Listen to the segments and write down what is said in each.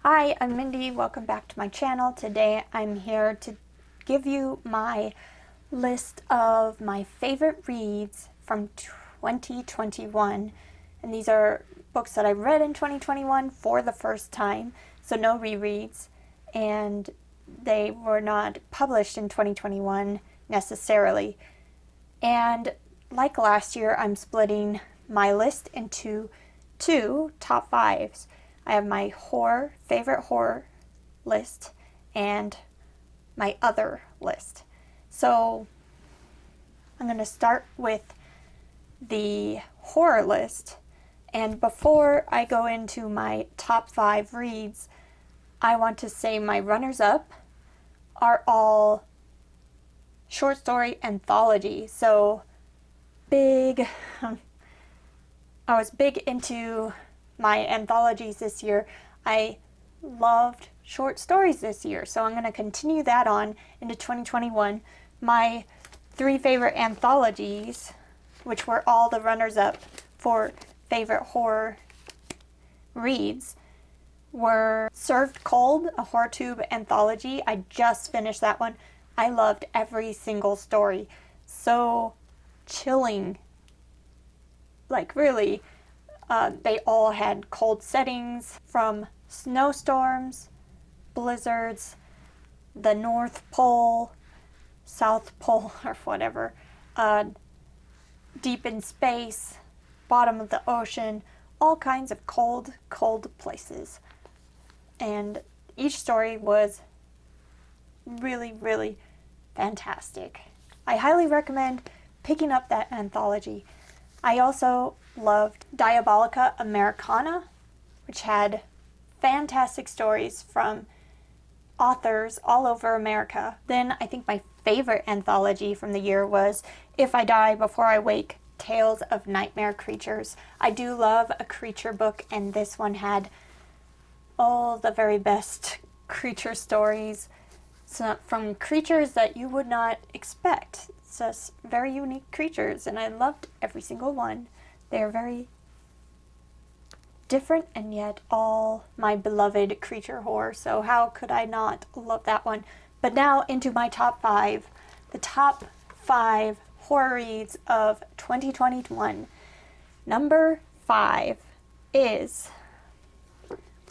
Hi, I'm Mindy. Welcome back to my channel. Today I'm here to give you my list of my favorite reads from 2021. And these are books that I read in 2021 for the first time, so no rereads. And they were not published in 2021 necessarily. And like last year, I'm splitting my list into two top fives. I have my favorite horror list and my other list. So I'm going to start with the horror list. And before I go into my top five reads, I want to say my runners-up are all short story anthology. So I was big into my anthologies this year. I loved short stories this year, so I'm going to continue that on into 2021. My three favorite anthologies, which were all the runners-up for favorite horror reads, were Served Cold, a Horrortube anthology. I just finished that one. I loved every single story. So chilling. Like, really. They all had cold settings, from snowstorms, blizzards, the North Pole, South Pole, or whatever, deep in space, bottom of the ocean, all kinds of cold, cold places. And each story was really, really fantastic. I highly recommend picking up that anthology. I also loved Diabolica Americana, which had fantastic stories from authors all over America. Then I think my favorite anthology from the year was If I Die Before I Wake, Tales of Nightmare Creatures. I do love a creature book, and this one had all the very best creature stories, from creatures that you would not expect. It's just very unique creatures, and I loved every single one. They're very different, and yet all my beloved creature horror, so how could I not love that one? But now into my top five. The top five horror reads of 2021. Number 5 is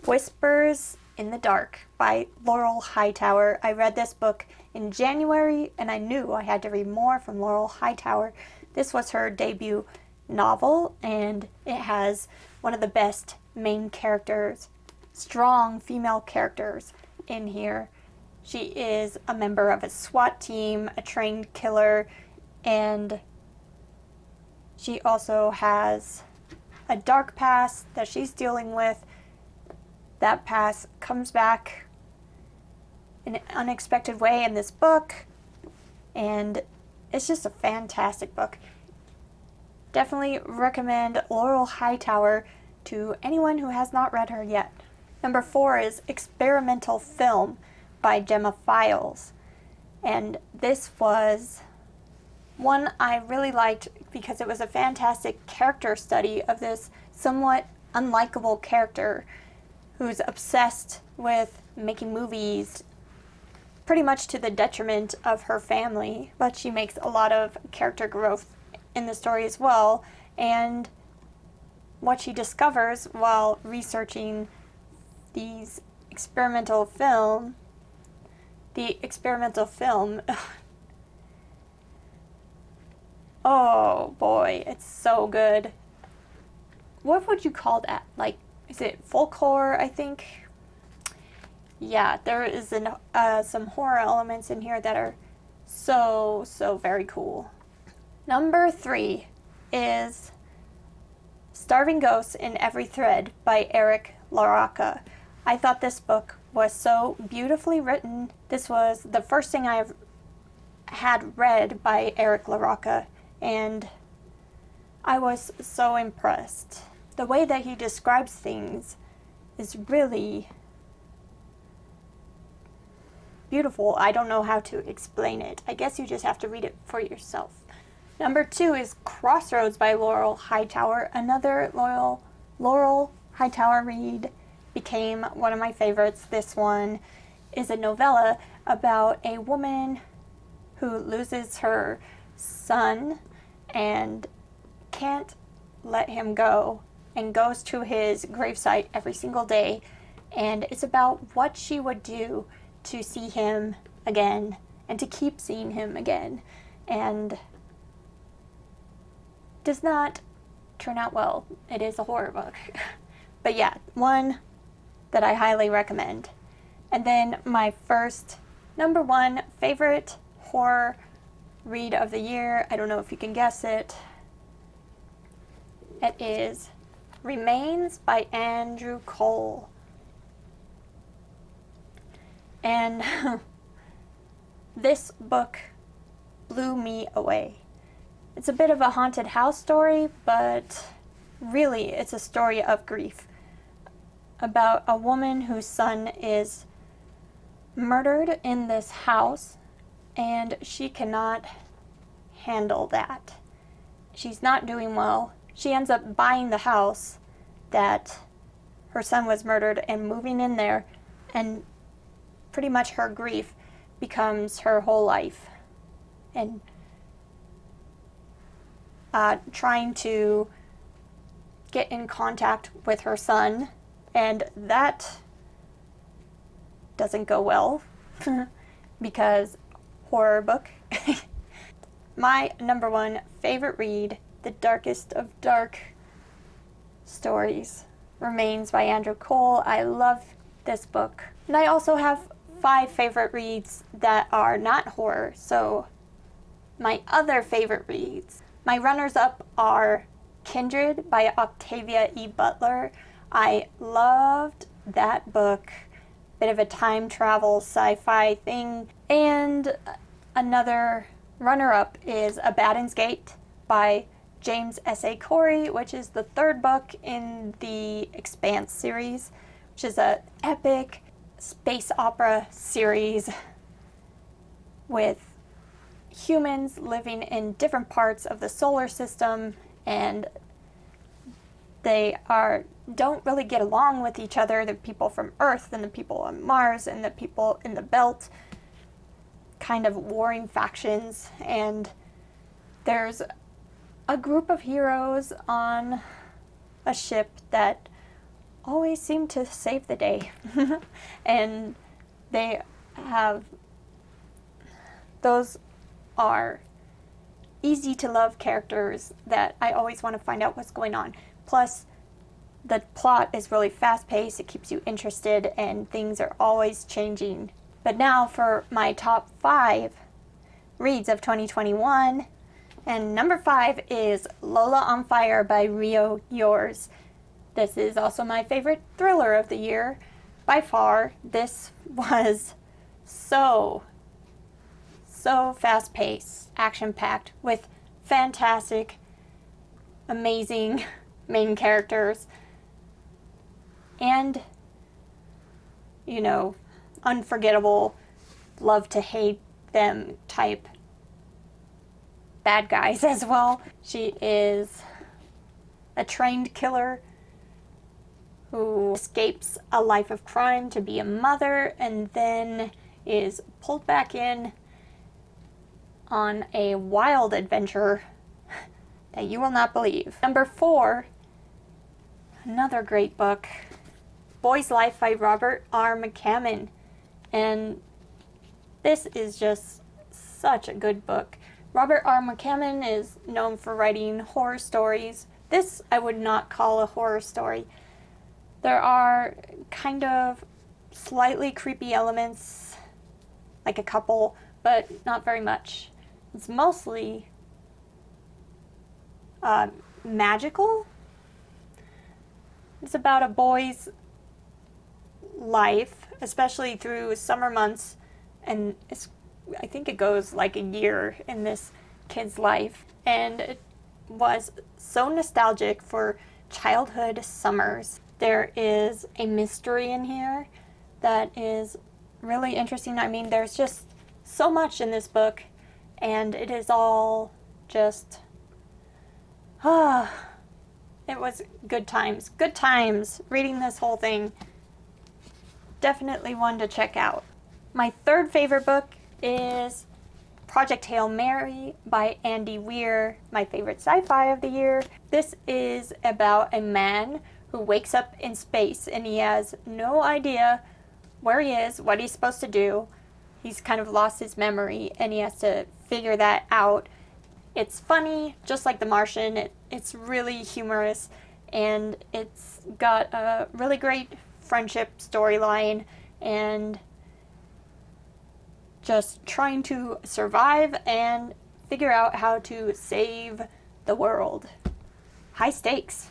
Whispers in the Dark by Laurel Hightower. I read this book in January, and I knew I had to read more from Laurel Hightower. This was her debut novel, and it has one of the best main characters, strong female characters in here. She is a member of a SWAT team, a trained killer, and she also has a dark past that she's dealing with. That past comes back in an unexpected way in this book, and it's just a fantastic book. Definitely recommend Laurel Hightower to anyone who has not read her yet. Number 4 is Experimental Film by Gemma Files, and this was one I really liked because it was a fantastic character study of this somewhat unlikable character who's obsessed with making movies, pretty much to the detriment of her family, but she makes a lot of character growth in the story as well. And what she discovers while researching the experimental film, oh boy, it's so good. What would you call that? Like, is it folk horror, I think? Yeah, there is some horror elements in here that are so very cool. Number 3 is Starving Ghosts in Every Thread by LaRocca. I thought this book was so beautifully written. This was the first thing I've had read by LaRocca, and I was so impressed. The way that he describes things is really beautiful. I don't know how to explain it. I guess you just have to read it for yourself. Number 2 is Crossroads by Laurel Hightower, another Laurel Hightower read, became one of my favorites. This one is a novella about a woman who loses her son and can't let him go and goes to his gravesite every single day, and it's about what she would do to see him again and to keep seeing him again, and does not turn out well. It is a horror book. But yeah, one that I highly recommend. And then my first number one favorite horror read of the year, I don't know if you can guess it. It is Remains by Andrew Cull. And this book blew me away. It's a bit of a haunted house story, but really it's a story of grief about a woman whose son is murdered in this house, and she cannot handle that. She's not doing well. She ends up buying the house that her son was murdered and moving in there, and pretty much her grief becomes her whole life. And trying to get in contact with her son, and that doesn't go well because horror book. My number one favorite read, The Darkest of Dark Stories, Remains by Andrew Cull. I love this book. And I also have 5 favorite reads that are not horror, so my other favorite reads. My runners-up are Kindred by Octavia E. Butler. I loved that book. Bit of a time travel sci-fi thing. And another runner-up is Abaddon's Gate by James S.A. Corey, which is the 3rd book in the Expanse series, which is an epic space opera series with humans living in different parts of the solar system, and they don't really get along with each other. The people from Earth and the people on Mars and the people in the belt, kind of warring factions, and there's a group of heroes on a ship that always seem to save the day. And those are easy to love characters that I always want to find out what's going on. Plus, the plot is really fast-paced, it keeps you interested, and things are always changing. But now for my top 5 reads of 2021, and number 5 is Lola on Fire by Rio Yours. This is also my favorite thriller of the year. By far, this was so fast-paced, action-packed, with fantastic, amazing main characters, and, unforgettable, love to hate them type bad guys as well. She is a trained killer who escapes a life of crime to be a mother, and then is pulled back in on a wild adventure that you will not believe. Number 4, another great book, Boy's Life by Robert R. McCammon. And this is just such a good book. Robert R. McCammon is known for writing horror stories. This I would not call a horror story. There are kind of slightly creepy elements, like a couple, but not very much. It's mostly magical. It's about a boy's life, especially through summer months, and I think it goes like a year in this kid's life, and it was so nostalgic for childhood summers. There is a mystery in here that is really interesting. I mean, there's just so much in this book, and it is all just it was good times reading this whole thing. definitely one to check out. My third favorite book is Project Hail Mary by Andy Weir, my favorite sci-fi of the year. This is about a man who wakes up in space and he has no idea where he is, what he's supposed to do. He's kind of lost his memory and he has to figure that out. It's funny, just like The Martian. It's really humorous, and it's got a really great friendship storyline and just trying to survive and figure out how to save the world. High stakes.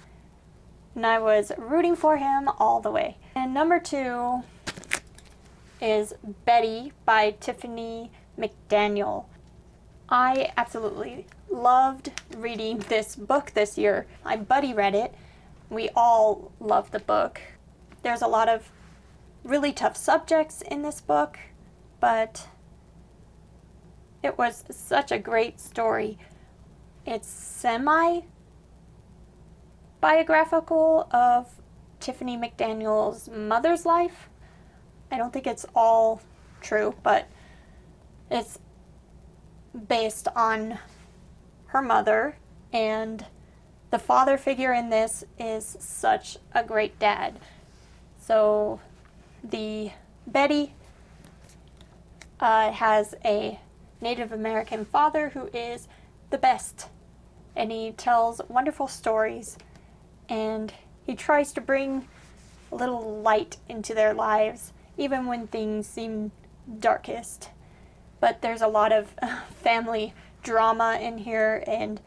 And I was rooting for him all the way. And number 2 is Betty by Tiffany McDaniel. I absolutely loved reading this book this year. My buddy read it. We all loved the book. There's a lot of really tough subjects in this book, but it was such a great story. It's semi-biographical of Tiffany McDaniel's mother's life. I don't think it's all true, but it's based on her mother, and the father figure in this is such a great dad. So the Betty has a Native American father who is the best, and he tells wonderful stories, and he tries to bring a little light into their lives even when things seem darkest. But there's a lot of family drama in here, and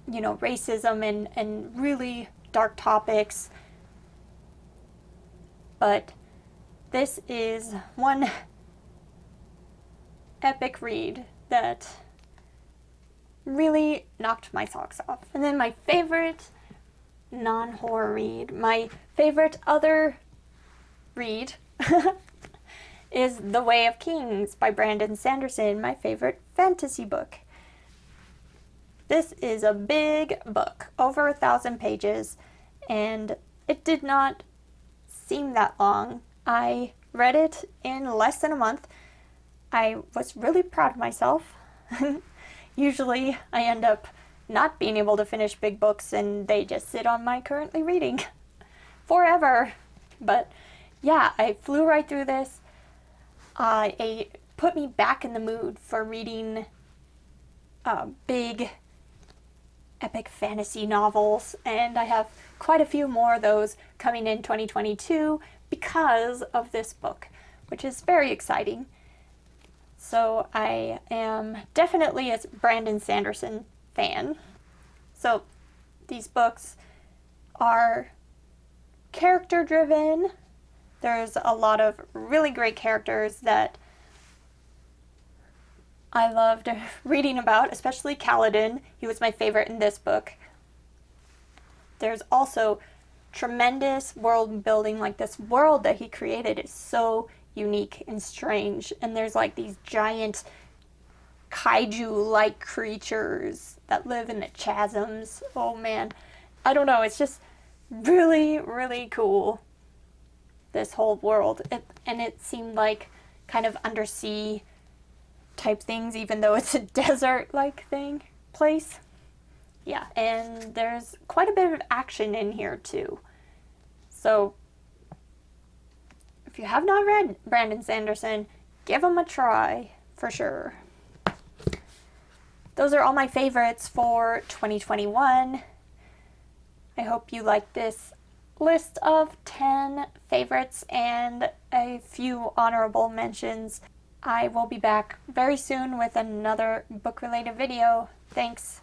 racism and really dark topics. But this is one epic read that really knocked my socks off. And then my favorite non-horror read, my favorite other read is The Way of Kings by Brandon Sanderson, my favorite fantasy book. This is a big book, over 1,000 pages, and it did not seem that long. I read it in less than a month. I was really proud of myself. Usually I end up not being able to finish big books and they just sit on my currently reading forever. But yeah, I flew right through this. It put me back in the mood for reading big epic fantasy novels, and I have quite a few more of those coming in 2022 because of this book, which is very exciting. So I am definitely a Brandon Sanderson fan. So these books are character driven. There's a lot of really great characters that I loved reading about, especially Kaladin. He was my favorite in this book. There's also tremendous world building. Like, this world that he created is so unique and strange. And there's like these giant kaiju-like creatures that live in the chasms. Oh man, I don't know. It's just really, really cool, this whole world. And it seemed like kind of undersea type things, even though it's a desert-like place. Yeah, and there's quite a bit of action in here too. So if you have not read Brandon Sanderson, give him a try for sure. Those are all my favorites for 2021. I hope you like this list of 10 favorites and a few honorable mentions. I will be back very soon with another book-related video. Thanks.